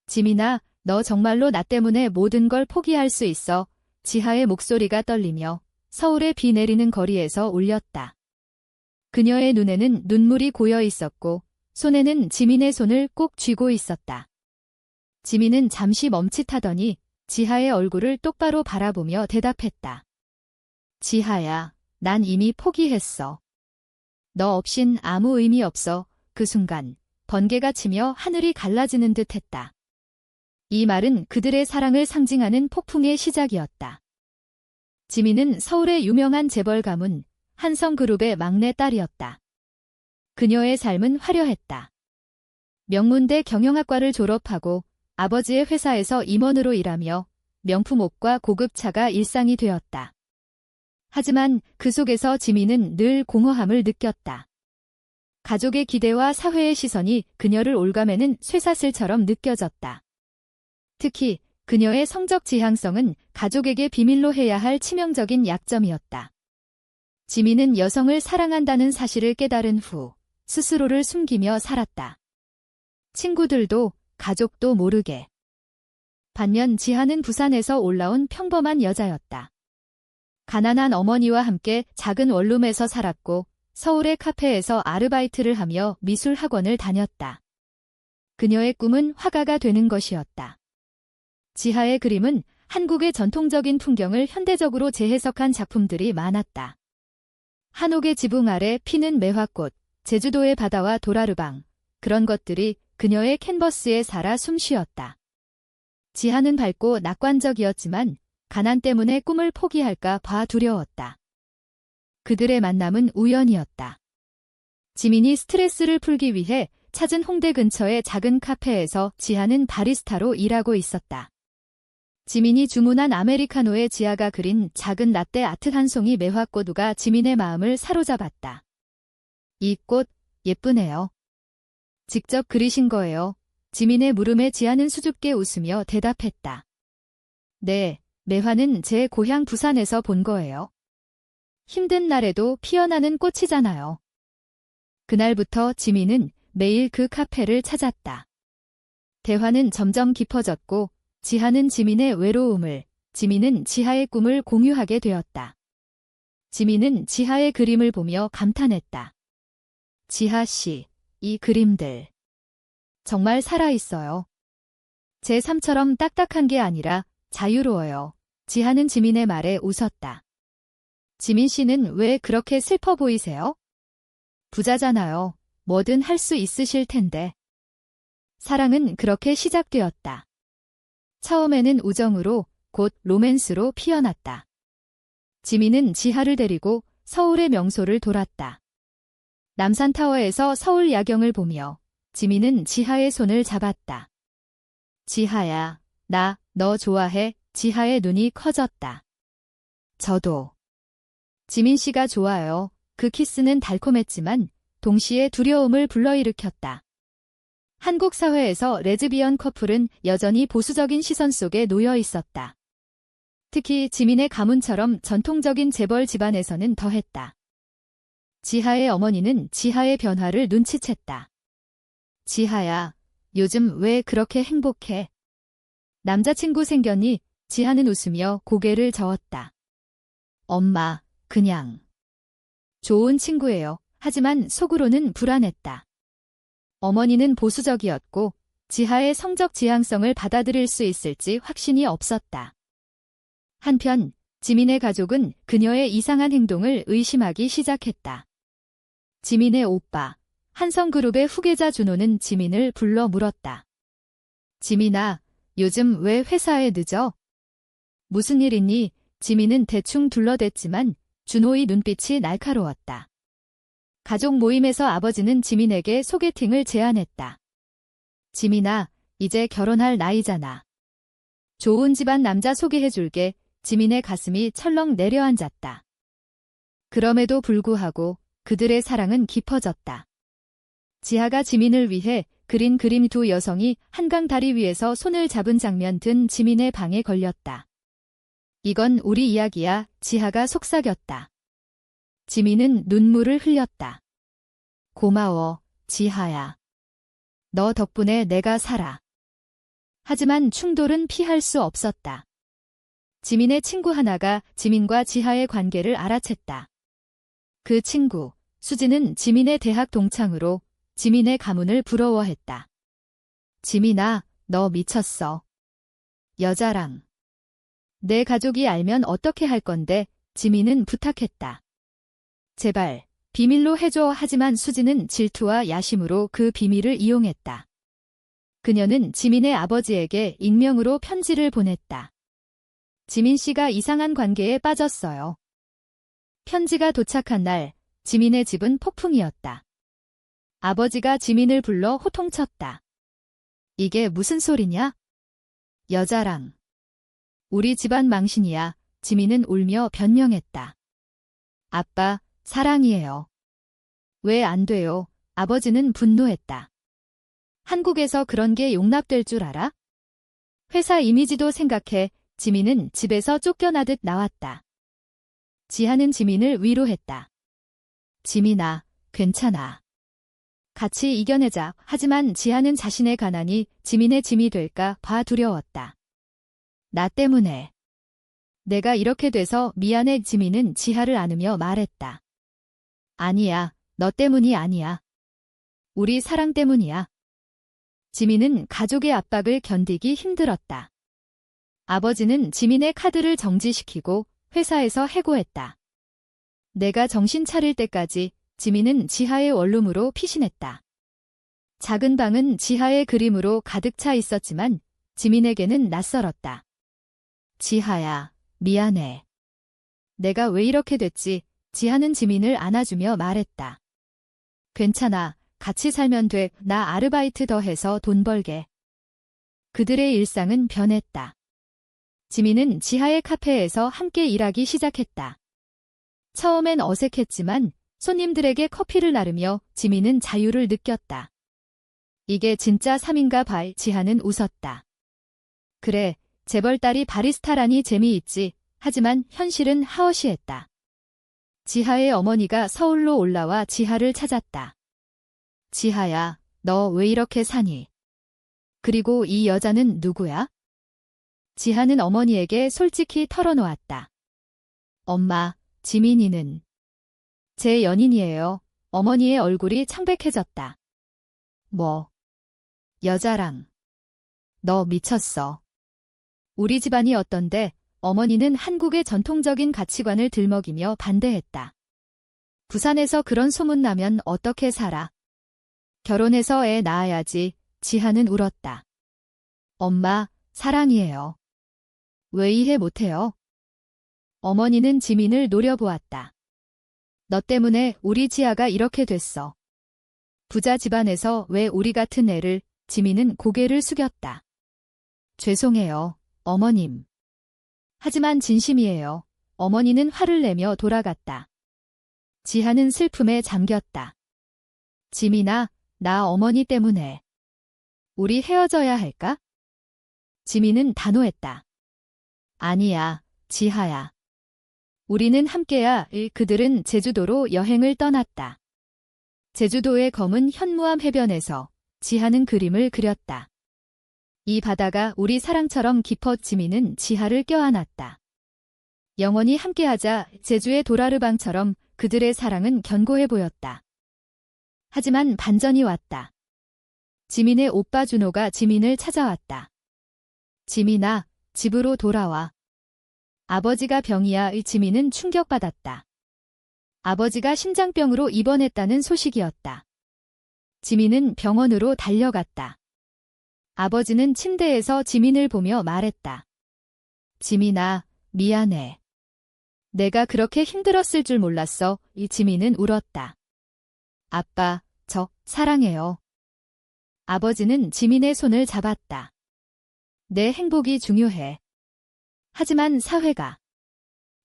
지민아, 너 정말로 나 때문에 모든 걸 포기할 수 있어. 지하의 목소리가 떨리며 서울의 비 내리는 거리에서 울렸다. 그녀의 눈에는 눈물이 고여 있었고 손에는 지민의 손을 꼭 쥐고 있었다. 지민은 잠시 멈칫하더니 지하의 얼굴을 똑바로 바라보며 대답했다. 지하야, 난 이미 포기했어. 너 없인 아무 의미 없어. 그 순간 번개가 치며 하늘이 갈라지는 듯 했다. 이 말은 그들의 사랑을 상징하는 폭풍의 시작이었다. 지민은 서울의 유명한 재벌 가문 한성그룹의 막내 딸이었다. 그녀의 삶은 화려했다. 명문대 경영학과를 졸업하고 아버지의 회사에서 임원으로 일하며 명품 옷과 고급 차가 일상이 되었다. 하지만 그 속에서 지민은 늘 공허함을 느꼈다. 가족의 기대와 사회의 시선이 그녀를 올가매는 쇠사슬처럼 느껴졌다. 특히 그녀의 성적 지향성은 가족에게 비밀로 해야 할 치명적인 약점이었다. 지민은 여성을 사랑한다는 사실을 깨달은 후 스스로를 숨기며 살았다. 친구들도 가족도 모르게. 반면 지하는 부산에서 올라온 평범한 여자였다. 가난한 어머니와 함께 작은 원룸에서 살았고 서울의 카페에서 아르바이트를 하며 미술 학원을 다녔다. 그녀의 꿈은 화가가 되는 것이었다. 지하의 그림은 한국의 전통적인 풍경을 현대적으로 재해석한 작품들이 많았다. 한옥의 지붕 아래 피는 매화꽃, 제주도의 바다와 도라르방, 그런 것들이 그녀의 캔버스에 살아 숨쉬었다. 지하는 밝고 낙관적이었지만 가난 때문에 꿈을 포기할까 봐 두려웠다. 그들의 만남은 우연이었다. 지민이 스트레스를 풀기 위해 찾은 홍대 근처의 작은 카페에서 지하는 바리스타로 일하고 있었다. 지민이 주문한 아메리카노에 지하가 그린 작은 라떼 아트 한 송이 매화꽃우가 지민의 마음을 사로잡았다. 이 꽃 예쁘네요. 직접 그리신 거예요. 지민의 물음에 지하는 수줍게 웃으며 대답했다. 네, 매화는 제 고향 부산에서 본 거예요. 힘든 날에도 피어나는 꽃이잖아요. 그날부터 지민은 매일 그 카페를 찾았다. 대화는 점점 깊어졌고 지하는 지민의 외로움을, 지민은 지하의 꿈을 공유하게 되었다. 지민은 지하의 그림을 보며 감탄했다. 지하 씨, 이 그림들 정말 살아있어요. 제 삶처럼 딱딱한 게 아니라 자유로워요. 지하는 지민의 말에 웃었다. 지민 씨는 왜 그렇게 슬퍼 보이세요? 부자잖아요. 뭐든 할 수 있으실 텐데. 사랑은 그렇게 시작되었다. 처음에는 우정으로 곧 로맨스로 피어났다. 지민은 지하를 데리고 서울의 명소를 돌았다. 남산타워에서 서울 야경을 보며 지민은 지하의 손을 잡았다. 지하야, 나 너 좋아해. 지하의 눈이 커졌다. 저도. 지민 씨가 좋아요. 그 키스는 달콤했지만 동시에 두려움을 불러일으켰다. 한국 사회에서 레즈비언 커플은 여전히 보수적인 시선 속에 놓여 있었다. 특히 지민의 가문처럼 전통적인 재벌 집안에서는 더했다. 지하의 어머니는 지하의 변화를 눈치챘다. 지하야, 요즘 왜 그렇게 행복해? 남자친구 생겼니? 지하는 웃으며 고개를 저었다. 엄마, 그냥. 좋은 친구예요. 하지만 속으로는 불안했다. 어머니는 보수적이었고 지하의 성적 지향성을 받아들일 수 있을지 확신이 없었다. 한편 지민의 가족은 그녀의 이상한 행동을 의심하기 시작했다. 지민의 오빠, 한성그룹의 후계자 준호는 지민을 불러 물었다. 지민아, 요즘 왜 회사에 늦어? 무슨 일 있니? 지민은 대충 둘러댔지만 준호의 눈빛이 날카로웠다. 가족 모임에서 아버지는 지민에게 소개팅을 제안했다. 지민아, 이제 결혼할 나이잖아. 좋은 집안 남자 소개해줄게. 지민의 가슴이 철렁 내려앉았다. 그럼에도 불구하고 그들의 사랑은 깊어졌다. 지하가 지민을 위해 그린 그림 두 여성이 한강 다리 위에서 손을 잡은 장면 든 지민의 방에 걸렸다. 이건 우리 이야기야. 지하가 속삭였다. 지민은 눈물을 흘렸다. 고마워, 지하야. 너 덕분에 내가 살아. 하지만 충돌은 피할 수 없었다. 지민의 친구 하나가 지민과 지하의 관계를 알아챘다. 그 친구, 수지는 지민의 대학 동창으로 지민의 가문을 부러워했다. 지민아, 너 미쳤어. 여자랑. 내 가족이 알면 어떻게 할 건데, 지민은 부탁했다. 제발, 비밀로 해줘. 하지만 수지는 질투와 야심으로 그 비밀을 이용했다. 그녀는 지민의 아버지에게 익명으로 편지를 보냈다. 지민 씨가 이상한 관계에 빠졌어요. 편지가 도착한 날, 지민의 집은 폭풍이었다. 아버지가 지민을 불러 호통쳤다. 이게 무슨 소리냐? 여자랑. 우리 집안 망신이야. 지민은 울며 변명했다. 아빠, 사랑이에요. 왜 안 돼요? 아버지는 분노했다. 한국에서 그런 게 용납될 줄 알아? 회사 이미지도 생각해. 지민은 집에서 쫓겨나듯 나왔다. 지하는 지민을 위로했다. 지민아, 괜찮아. 같이 이겨내자. 하지만 지하는 자신의 가난이 지민의 짐이 될까 봐 두려웠다. 나 때문에. 내가 이렇게 돼서 미안해. 지민은 지하를 안으며 말했다. 아니야, 너 때문이 아니야. 우리 사랑 때문이야. 지민은 가족의 압박을 견디기 힘들었다. 아버지는 지민의 카드를 정지시키고 회사에서 해고했다. 내가 정신 차릴 때까지 지민은 지하의 원룸으로 피신했다. 작은 방은 지하의 그림으로 가득 차 있었지만 지민에게는 낯설었다. 지하야, 미안해. 내가 왜 이렇게 됐지? 지하는 지민을 안아주며 말했다. 괜찮아, 같이 살면 돼. 나 아르바이트 더 해서 돈 벌게. 그들의 일상은 변했다. 지민은 지하의 카페에서 함께 일하기 시작했다. 처음엔 어색했지만 손님들에게 커피를 나르며 지민은 자유를 느꼈다. 이게 진짜 삶인가 봐. 지하는 웃었다. 그래, 재벌딸이 바리스타라니 재미있지. 하지만 현실은 하어시했다. 지하의 어머니가 서울로 올라와 지하를 찾았다. 지하야, 너 왜 이렇게 사니? 그리고 이 여자는 누구야? 지하는 어머니에게 솔직히 털어놓았다. 엄마, 지민이는 제 연인이에요. 어머니의 얼굴이 창백해졌다. 뭐? 여자랑. 너 미쳤어. 우리 집안이 어떤데? 어머니는 한국의 전통적인 가치관을 들먹이며 반대했다. 부산에서 그런 소문 나면 어떻게 살아? 결혼해서 애 낳아야지. 지하는 울었다. 엄마, 사랑이에요. 왜 이해 못해요? 어머니는 지민을 노려보았다. 너 때문에 우리 지하가 이렇게 됐어. 부자 집안에서 왜 우리 같은 애를? 지민은 고개를 숙였다. 죄송해요, 어머님. 하지만 진심이에요. 어머니는 화를 내며 돌아갔다. 지하는 슬픔에 잠겼다. 지민아, 나 어머니 때문에. 우리 헤어져야 할까? 지민은 단호했다. 아니야, 지하야. 우리는 함께야. 그들은 제주도로 여행을 떠났다. 제주도의 검은 현무암 해변에서 지하는 그림을 그렸다. 이 바다가 우리 사랑처럼 깊어. 지민은 지하를 껴안았다. 영원히 함께하자. 제주의 도라르방처럼 그들의 사랑은 견고해 보였다. 하지만 반전이 왔다. 지민의 오빠 준호가 지민을 찾아왔다. 지민아, 집으로 돌아와. 아버지가 병이야. 지민은 충격받았다. 아버지가 심장병으로 입원했다는 소식이었다. 지민은 병원으로 달려갔다. 아버지는 침대에서 지민을 보며 말했다. 지민아, 미안해. 내가 그렇게 힘들었을 줄 몰랐어. 지민은 울었다. 아빠, 저 사랑해요. 아버지는 지민의 손을 잡았다. 내 행복이 중요해. 하지만 사회가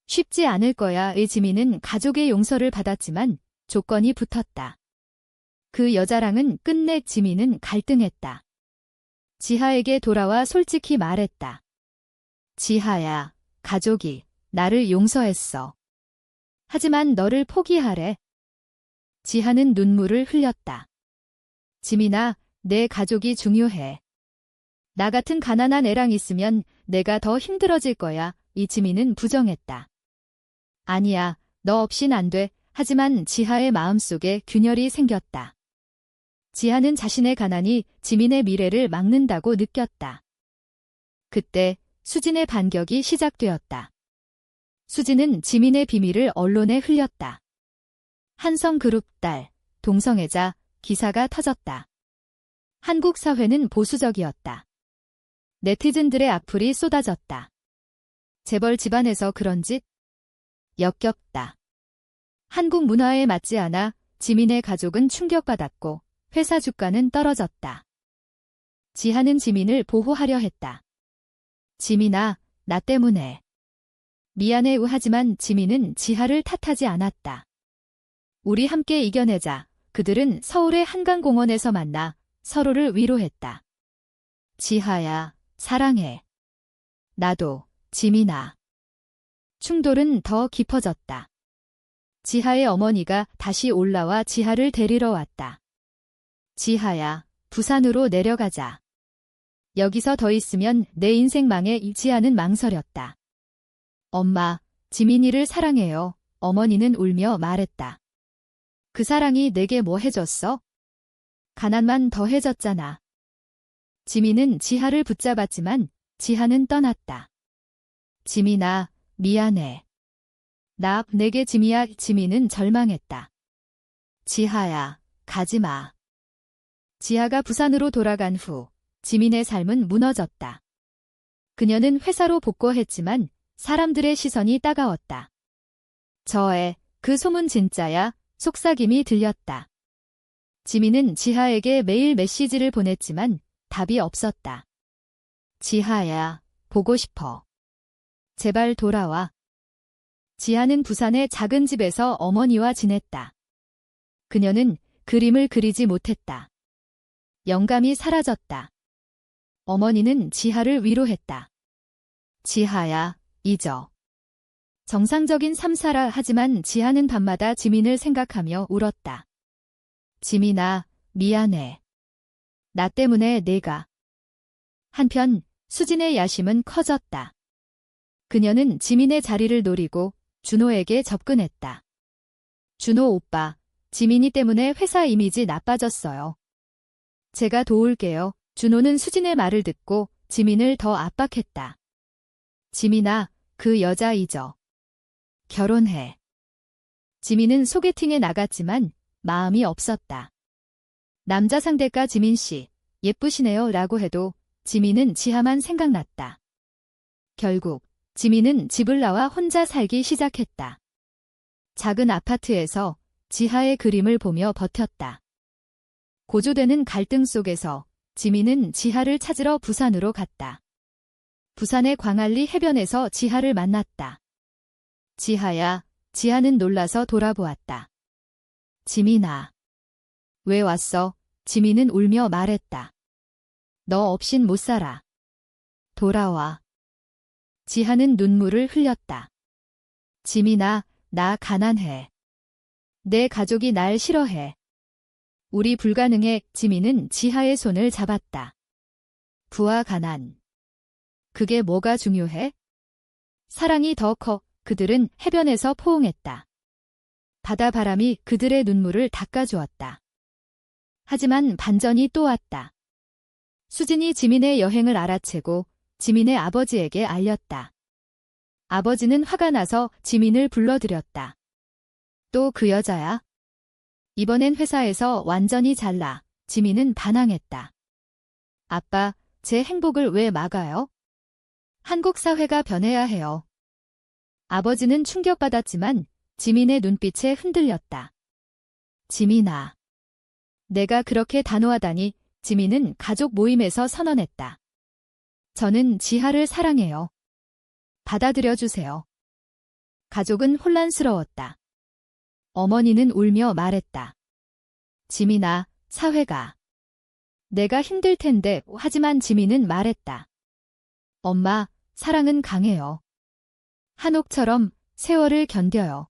쉽지 않을 거야. 지민은 가족의 용서를 받았지만 조건이 붙었다. 그 여자랑은 끝내. 지민은 갈등했다. 지하에게 돌아와 솔직히 말했다. 지하야, 가족이 나를 용서했어. 하지만 너를 포기하래. 지하는 눈물을 흘렸다. 지민아, 내 가족이 중요해. 나 같은 가난한 애랑 있으면 내가 더 힘들어질 거야. 이지민은 부정했다. 아니야, 너 없인 안 돼. 하지만 지하의 마음속에 균열이 생겼다. 지하는 자신의 가난이 지민의 미래를 막는다고 느꼈다. 그때 수진의 반격이 시작되었다. 수진은 지민의 비밀을 언론에 흘렸다. 한성그룹 딸, 동성애자, 기사가 터졌다. 한국 사회는 보수적이었다. 네티즌들의 악플이 쏟아졌다. 재벌 집안에서 그런 짓? 역겹다. 한국 문화에 맞지 않아 지민의 가족은 충격받았고 회사 주가는 떨어졌다. 지하는 지민을 보호하려 했다. 지민아, 나 때문에. 미안해 하지만 지민은 지하를 탓하지 않았다. 우리 함께 이겨내자. 그들은 서울의 한강공원에서 만나 서로를 위로했다. 지하야, 사랑해. 나도, 지민아. 충돌은 더 깊어졌다. 지하의 어머니가 다시 올라와 지하를 데리러 왔다. 지하야, 부산으로 내려가자. 여기서 더 있으면 내 인생 망해. 지하는 망설였다. 엄마, 지민이를 사랑해요. 어머니는 울며 말했다. 그 사랑이 내게 뭐 해줬어? 가난만 더해졌잖아. 지민은 지하를 붙잡았지만 지하는 떠났다. 지민아, 미안해. 나 내게 지미야. 지민은 절망했다. 지하야, 가지마. 지하가 부산으로 돌아간 후 지민의 삶은 무너졌다. 그녀는 회사로 복고했지만 사람들의 시선이 따가웠다. 저애, 그 소문 진짜야? 속삭임이 들렸다. 지민은 지하에게 매일 메시지를 보냈지만 답이 없었다. 지하야, 보고 싶어. 제발 돌아와. 지하는 부산의 작은 집에서 어머니와 지냈다. 그녀는 그림을 그리지 못했다. 영감이 사라졌다. 어머니는 지하를 위로했다. 지하야, 잊어. 정상적인 삶 살아. 하지만 지하는 밤마다 지민을 생각하며 울었다. 지민아, 미안해. 나 때문에 내가. 한편 수진의 야심은 커졌다. 그녀는 지민의 자리를 노리고 준호에게 접근했다. 준호 오빠, 지민이 때문에 회사 이미지 나빠졌어요. 제가 도울게요. 준호는 수진의 말을 듣고 지민을 더 압박했다. 지민아, 그 여자 잊어. 결혼해. 지민은 소개팅에 나갔지만 마음이 없었다. 남자 상대가 지민 씨, 예쁘시네요 라고 해도 지민은 지하만 생각났다. 결국 지민은 집을 나와 혼자 살기 시작했다. 작은 아파트에서 지하의 그림을 보며 버텼다. 고조되는 갈등 속에서 지민은 지하를 찾으러 부산으로 갔다. 부산의 광안리 해변에서 지하를 만났다. 지하야, 지하는 놀라서 돌아보았다. 지민아. 왜 왔어? 지민은 울며 말했다. 너 없인 못 살아. 돌아와. 지하는 눈물을 흘렸다. 지민아, 나 가난해. 내 가족이 날 싫어해. 우리 불가능해. 지민은 지하의 손을 잡았다. 부와 가난. 그게 뭐가 중요해? 사랑이 더 커. 그들은 해변에서 포옹했다. 바다바람이 그들의 눈물을 닦아주었다. 하지만 반전이 또 왔다. 수진이 지민의 여행을 알아채고 지민의 아버지에게 알렸다. 아버지는 화가 나서 지민을 불러들였다. 또 그 여자야? 이번엔 회사에서 완전히 잘나. 지민은 반항했다. 아빠, 제 행복을 왜 막아요? 한국 사회가 변해야 해요. 아버지는 충격받았지만 지민의 눈빛에 흔들렸다. 지민아. 내가 그렇게 단호하다니. 지민은 가족 모임에서 선언했다. 저는 지하를 사랑해요. 받아들여주세요. 가족은 혼란스러웠다. 어머니는 울며 말했다. 지민아, 사회가. 내가 힘들 텐데. 하지만 지민은 말했다. 엄마, 사랑은 강해요. 한옥처럼 세월을 견뎌요.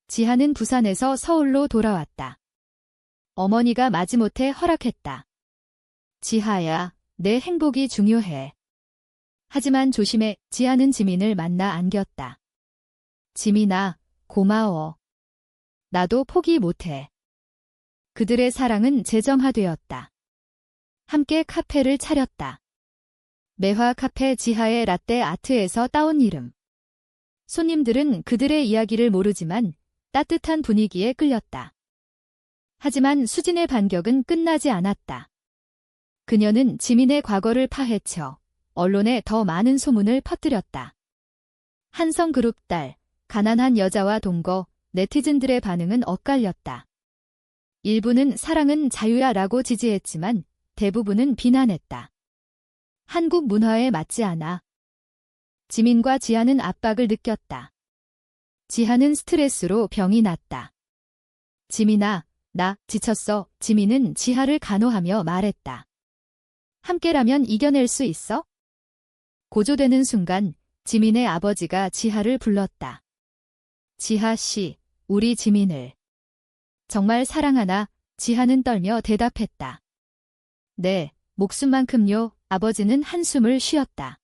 지하는 부산에서 서울로 돌아왔다. 어머니가 마지못해 허락했다. 지하야, 내 행복이 중요해. 하지만 조심해. 지하는 지민을 만나 안겼다. 지민아, 고마워. 나도 포기 못해. 그들의 사랑은 재점화되었다. 함께 카페를 차렸다. 매화 카페 지하의 라떼 아트에서 따온 이름. 손님들은 그들의 이야기를 모르지만 따뜻한 분위기에 끌렸다. 하지만 수진의 반격은 끝나지 않았다. 그녀는 지민의 과거를 파헤쳐 언론에 더 많은 소문을 퍼뜨렸다. 한성그룹 딸, 가난한 여자와 동거, 네티즌들의 반응은 엇갈렸다. 일부는 사랑은 자유야 라고 지지했지만 대부분은 비난했다. 한국 문화에 맞지 않아. 지민과 지하는 압박을 느꼈다. 지하는 스트레스로 병이 났다. 지민아, 나 지쳤어. 지민은 지하를 간호하며 말했다. 함께라면 이겨낼 수 있어? 고조되는 순간 지민의 아버지가 지하를 불렀다. 지하 씨, 우리 지민을 정말 사랑하나? 지하는 떨며 대답했다. 네, 목숨만큼요. 아버지는 한숨을 쉬었다.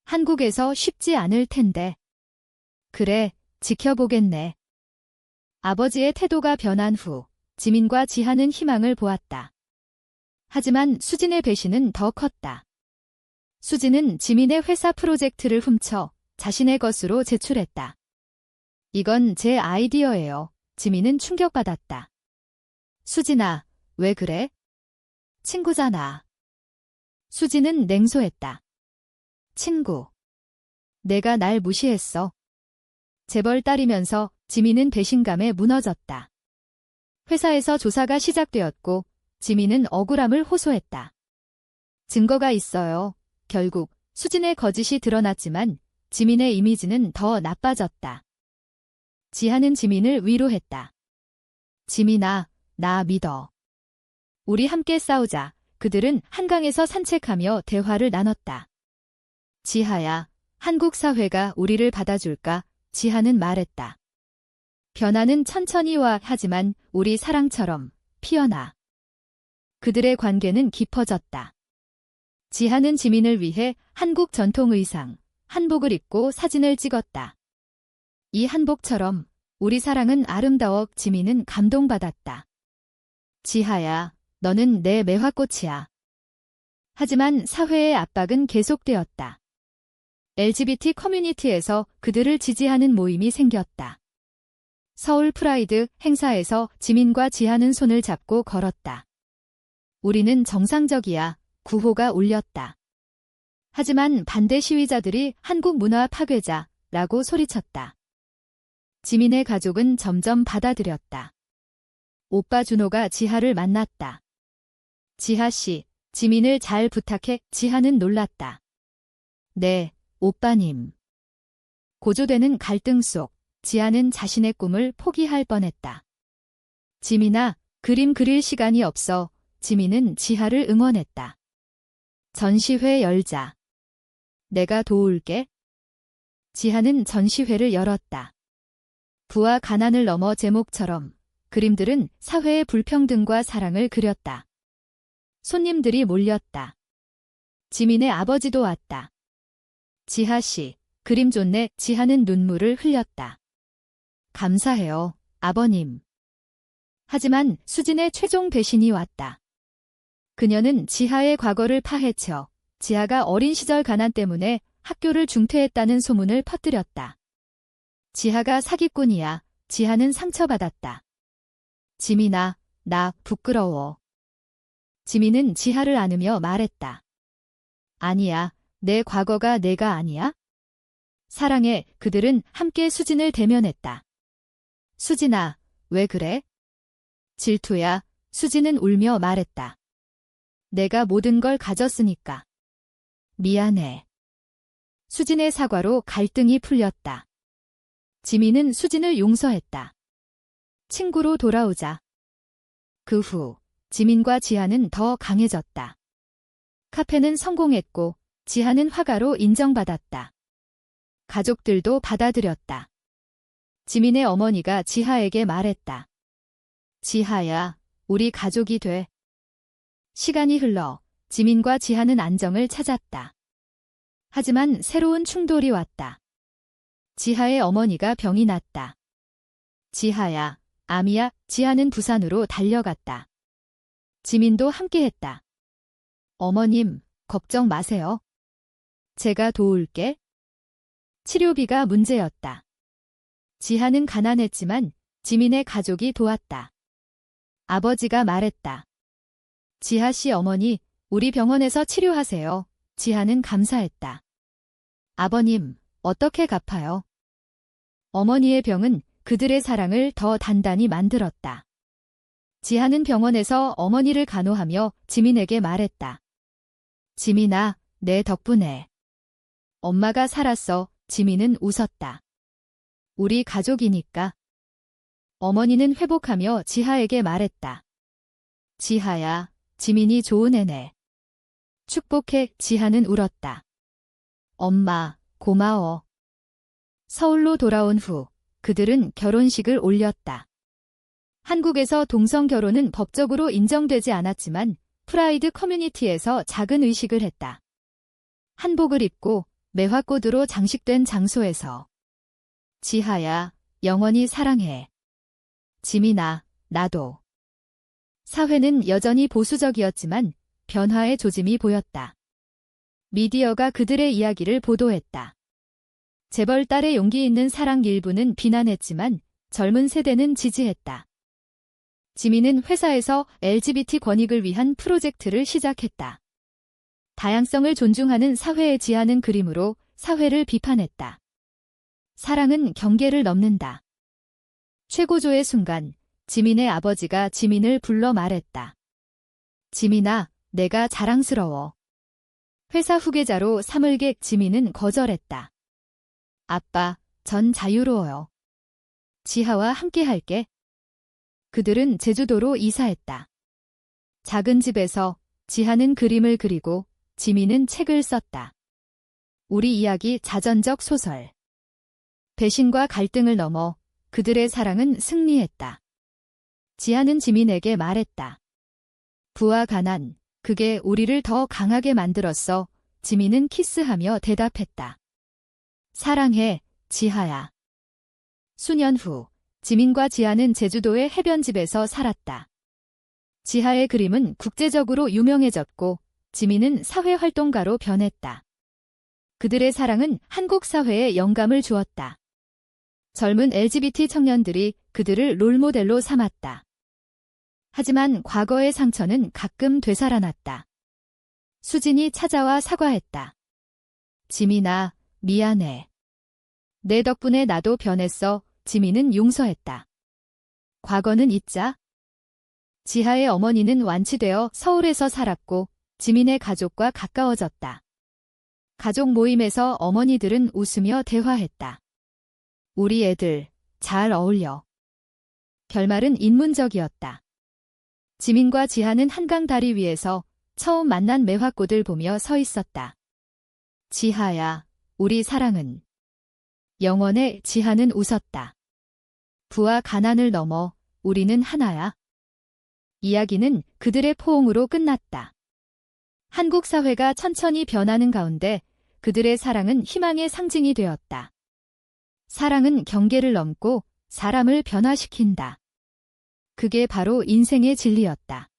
한국에서 쉽지 않을 텐데. 그래, 지켜보겠네. 아버지의 태도가 변한 후 지민과 지하는 희망을 보았다. 하지만 수진의 배신은 더 컸다. 수진은 지민의 회사 프로젝트를 훔쳐 자신의 것으로 제출했다. 이건 제 아이디어예요. 지민은 충격받았다. 수진아, 왜 그래? 친구잖아. 수진은 냉소했다. 친구. 내가 날 무시했어. 재벌 딸이면서 지민은 배신감에 무너졌다. 회사에서 조사가 시작되었고 지민은 억울함을 호소했다. 증거가 있어요. 결국 수진의 거짓이 드러났지만 지민의 이미지는 더 나빠졌다. 지하는 지민을 위로했다. 지민아, 나 믿어. 우리 함께 싸우자. 그들은 한강에서 산책하며 대화를 나눴다. 지하야, 한국 사회가 우리를 받아줄까? 지하는 말했다. 변화는 천천히 와. 하지만 우리 사랑처럼 피어나. 그들의 관계는 깊어졌다. 지하는 지민을 위해 한국 전통 의상, 한복을 입고 사진을 찍었다. 이 한복처럼 우리 사랑은 아름다워. 지민은 감동받았다. 지하야, 너는 내 매화꽃이야. 하지만 사회의 압박은 계속되었다. LGBT 커뮤니티에서 그들을 지지하는 모임이 생겼다. 서울 프라이드 행사에서 지민과 지하는 손을 잡고 걸었다. 우리는 정상적이야. 구호가 울렸다. 하지만 반대 시위자들이 한국 문화 파괴자라고 소리쳤다. 지민의 가족은 점점 받아들였다. 오빠 준호가 지하를 만났다. 지하 씨, 지민을 잘 부탁해. 지하는 놀랐다. 네, 오빠님. 고조되는 갈등 속 지하는 자신의 꿈을 포기할 뻔했다. 지민아, 그림 그릴 시간이 없어. 지민은 지하를 응원했다. 전시회 열자. 내가 도울게. 지하는 전시회를 열었다. 부와 가난을 넘어 제목처럼 그림들은 사회의 불평등과 사랑을 그렸다. 손님들이 몰렸다. 지민의 아버지도 왔다. 지하 씨, 그림 좋네. 지하는 눈물을 흘렸다. 감사해요, 아버님. 하지만 수진의 최종 배신이 왔다. 그녀는 지하의 과거를 파헤쳐 지하가 어린 시절 가난 때문에 학교를 중퇴했다는 소문을 퍼뜨렸다. 지하가 사기꾼이야. 지하는 상처받았다. 지민아, 나 부끄러워. 지민은 지하를 안으며 말했다. 아니야, 내 과거가 내가 아니야? 사랑해. 그들은 함께 수진을 대면했다. 수진아, 왜 그래? 질투야. 수진은 울며 말했다. 내가 모든 걸 가졌으니까. 미안해. 수진의 사과로 갈등이 풀렸다. 지민은 수진을 용서했다. 친구로 돌아오자. 그 후 지민과 지하는 더 강해졌다. 카페는 성공했고 지하는 화가로 인정받았다. 가족들도 받아들였다. 지민의 어머니가 지하에게 말했다. 지하야, 우리 가족이 돼. 시간이 흘러 지민과 지하는 안정을 찾았다. 하지만 새로운 충돌이 왔다. 지하의 어머니가 병이 났다. 지하야, 암이야. 지하는 부산으로 달려갔다. 지민도 함께했다. 어머님, 걱정 마세요. 제가 도울게. 치료비가 문제였다. 지하는 가난했지만 지민의 가족이 도왔다. 아버지가 말했다. 지하 씨 어머니, 우리 병원에서 치료하세요. 지하는 감사했다. 아버님, 어떻게 갚아요? 어머니의 병은 그들의 사랑을 더 단단히 만들었다. 지하는 병원에서 어머니를 간호하며 지민에게 말했다. 지민아, 내 덕분에. 엄마가 살았어. 지민은 웃었다. 우리 가족이니까. 어머니는 회복하며 지하에게 말했다. 지하야, 지민이 좋은 애네. 축복해. 지하는 울었다. 엄마, 고마워. 서울로 돌아온 후 그들은 결혼식을 올렸다. 한국에서 동성 결혼은 법적으로 인정되지 않았지만 프라이드 커뮤니티에서 작은 의식을 했다. 한복을 입고 매화꽃으로 장식된 장소에서. 지하야, 영원히 사랑해. 지민아, 나도. 사회는 여전히 보수적이었지만 변화의 조짐이 보였다. 미디어가 그들의 이야기를 보도했다. 재벌 딸의 용기 있는 사랑 일부는 비난했지만 젊은 세대는 지지했다. 지민은 회사에서 LGBT 권익을 위한 프로젝트를 시작했다. 다양성을 존중하는 사회의 지하는 그림으로 사회를 비판했다. 사랑은 경계를 넘는다. 최고조의 순간, 지민의 아버지가 지민을 불러 말했다. 지민아, 내가 자랑스러워. 회사 후계자로 삼을 객 지민은 거절했다. 아빠, 전 자유로워요. 지하와 함께 할게. 그들은 제주도로 이사했다. 작은 집에서 지하는 그림을 그리고 지민은 책을 썼다. 우리 이야기 자전적 소설. 배신과 갈등을 넘어 그들의 사랑은 승리했다. 지하는 지민에게 말했다. 부와 가난, 그게 우리를 더 강하게 만들었어. 지민은 키스하며 대답했다. 사랑해, 지하야. 수년 후, 지민과 지하는 제주도의 해변집에서 살았다. 지하의 그림은 국제적으로 유명해졌고 지민은 사회활동가로 변했다. 그들의 사랑은 한국 사회에 영감을 주었다. 젊은 LGBT 청년들이 그들을 롤모델로 삼았다. 하지만 과거의 상처는 가끔 되살아났다. 수진이 찾아와 사과했다. 지민아, 미안해. 내 덕분에 나도 변했어. 지민은 용서했다. 과거는 잊자. 지하의 어머니는 완치되어 서울에서 살았고 지민의 가족과 가까워졌다. 가족 모임에서 어머니들은 웃으며 대화했다. 우리 애들, 잘 어울려. 결말은 인문적이었다. 지민과 지하는 한강 다리 위에서 처음 만난 매화꽃을 보며 서 있었다. 지하야, 우리 사랑은. 영원해. 지하는 웃었다. 부와 가난을 넘어 우리는 하나야. 이야기는 그들의 포옹으로 끝났다. 한국 사회가 천천히 변하는 가운데 그들의 사랑은 희망의 상징이 되었다. 사랑은 경계를 넘고 사람을 변화시킨다. 그게 바로 인생의 진리였다.